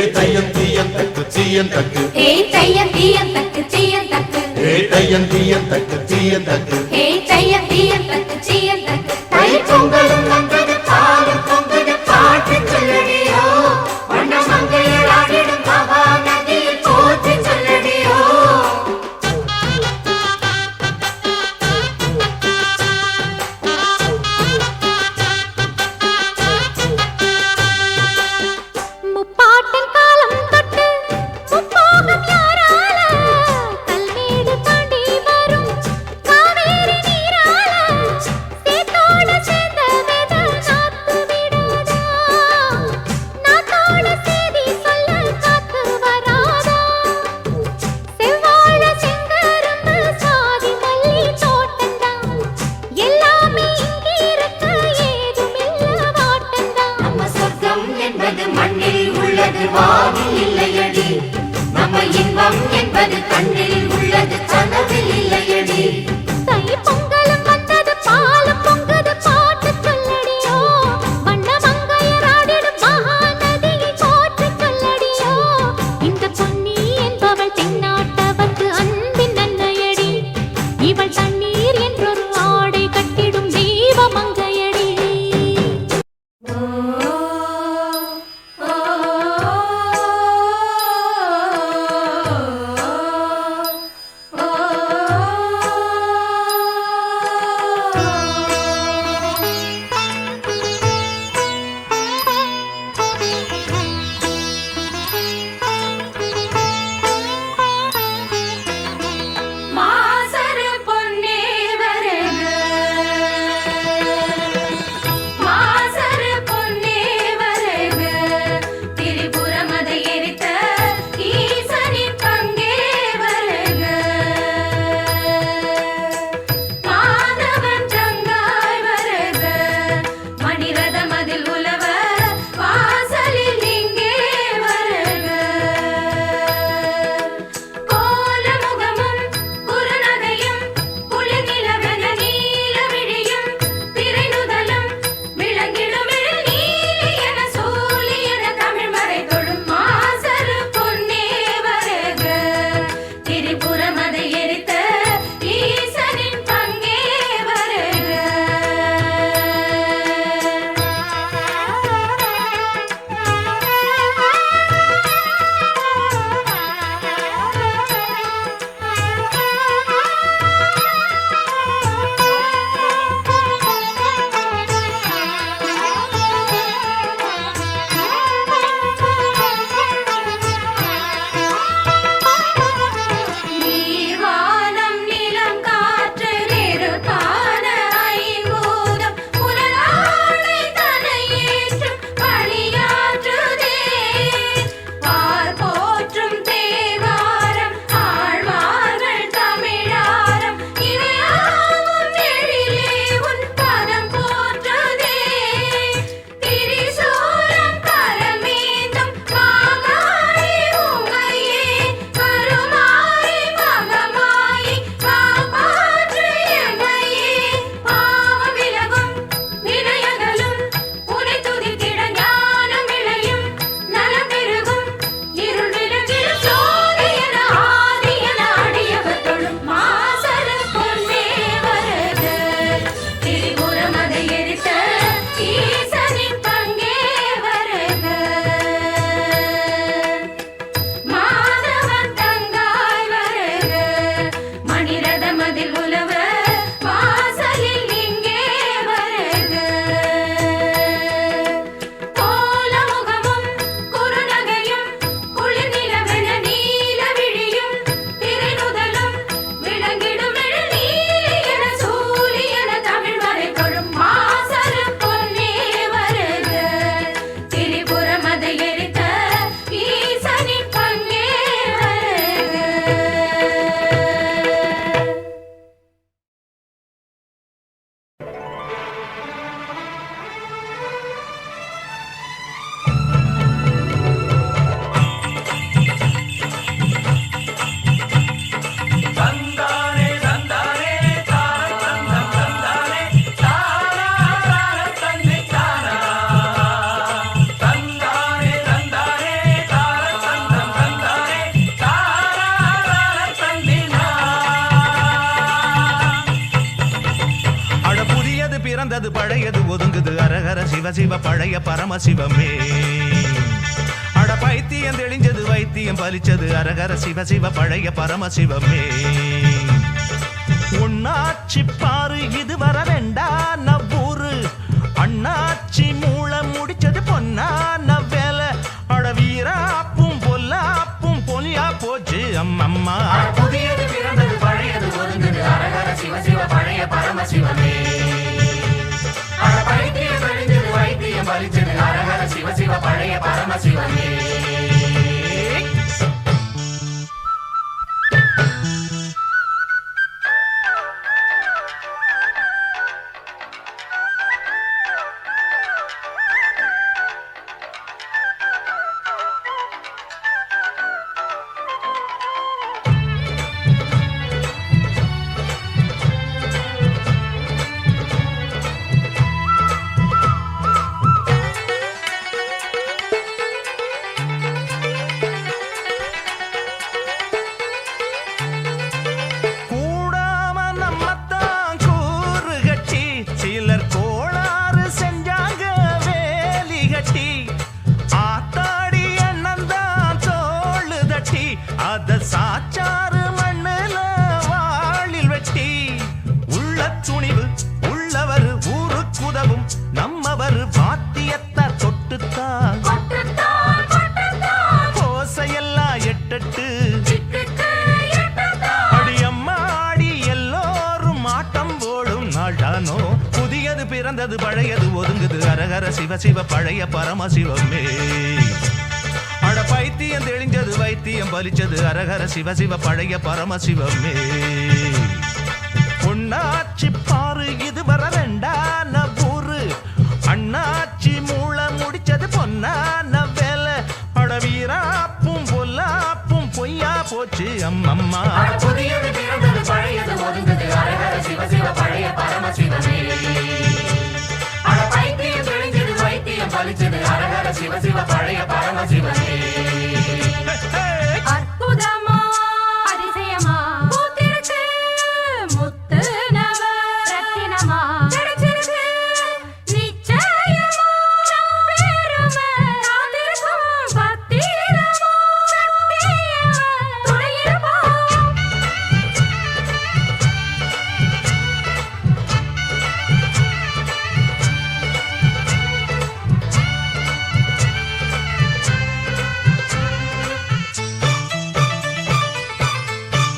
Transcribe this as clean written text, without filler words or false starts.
தையம் தீயம் தக்கு தீயம் தக்கு தையம் தீயம் தக்கு தீயம் தக்கு தையம் தீயம் தக்கு தீயம் தக்கு தையம் தீயம் தக்கு தீயம் தக்கு தை பொங்கலும் வந்தது பாலும் பொங்குது பாட்டு சொல்லடியோ வண்ண மங்கையர் ஆடிடும் மகா நதியில் போற்றி சொல்லடியோ முப்பாட்டின் காலம் தொட்டு முப்போகம் யாரால கல்மேடு தாண்டி வரும் காவேரி நீரால சேத்தோட சேர்ந்த வேத நாத்து விடாதா நாத்தோட சேதி சொல்ல காத்து வராதா செவ்வாழ செங்கரும்பு சாதி மல்லி தோட்டந்தான் எல்லாமே இங்கிருக்க ஏதுமில்ல வாட்டந்தான் நம்ம சொர்க்கம் என்பது மண்ணில் உள்ளது வானில் இல்லையடி நம்ம இன்பம் என்பது கண்ணில் உள்ளது கனவில் இல்லையடி தை பொங்கலும் வந்தது பாலும் பொங்குது பாட்டு சொல்லடியோ வண்ண மங்கையர் ஆடிடும் மகா நதியை போற்றி சொல்லடியோ இந்த பொன்னி என்பவள் தென்னாட்டவர்க்கு அன்பின் நன்மையடி இவள் தண்ணீர் என்றொரு ஆடை கட்டிடும் தெய்வ மங்கையடி மாசரு பொன்னேவரே பிறந்தது பழையது ஒதுங்குது அரகர சிவ சிவ பழைய பரமசிவமே அட பைத்தியம் தெளிஞ்சது வைத்தியம் பலிச்சது அரகர சிவ சிவ பழைய பரமசிவமே உன்னாச்சி பாரு இது வர வேண்டாம் நவ்வூரு அண்ணாச்சி மூளை முடிச்சது பொன்னான வேலை அட வீராப்பும் பொல்லாப்பும் பொலியா போச்சு அம்மம்மா புதியது பிறந்தது பழையது ஒதுங்குது அரகர சிவ சிவ பழைய பரமசிவமே பைத்தியம் தெளிஞ்சது வைத்தியம் பலிச்சது அரகர சிவ சிவ பழைய பரமசிவமே சாச்சாறு மண்ணுல வாளில் வெட்டி உள்ள துணிவு உள்ளவர் ஊருக்குதவும் நம்மவர் வாத்தியத்தை தொட்டுத்தான் கோசையெல்லாம் எட்டட்டு அடியம்மாடி எல்லோரும் ஆட்டம் போடும் நாட்டானோ புதியது பிறந்தது பழையது ஒதுங்குது அரகர சிவ சிவ பழைய பரமசிவமே அட பைத்தியம் தெளிஞ்சது வைத்தியம் பலிச்சது அரகர சிவ சிவ பழைய பரமசிவமே பொன்னாச்சி பாரு இது வர வேண்டான ஊரு அண்ணாச்சி மூளை முடிச்சது பொன்னான வேலை அட வீராப்பும் பொல்லாப்பும் பொய்யா போச்சு அம்மம்மா புதியது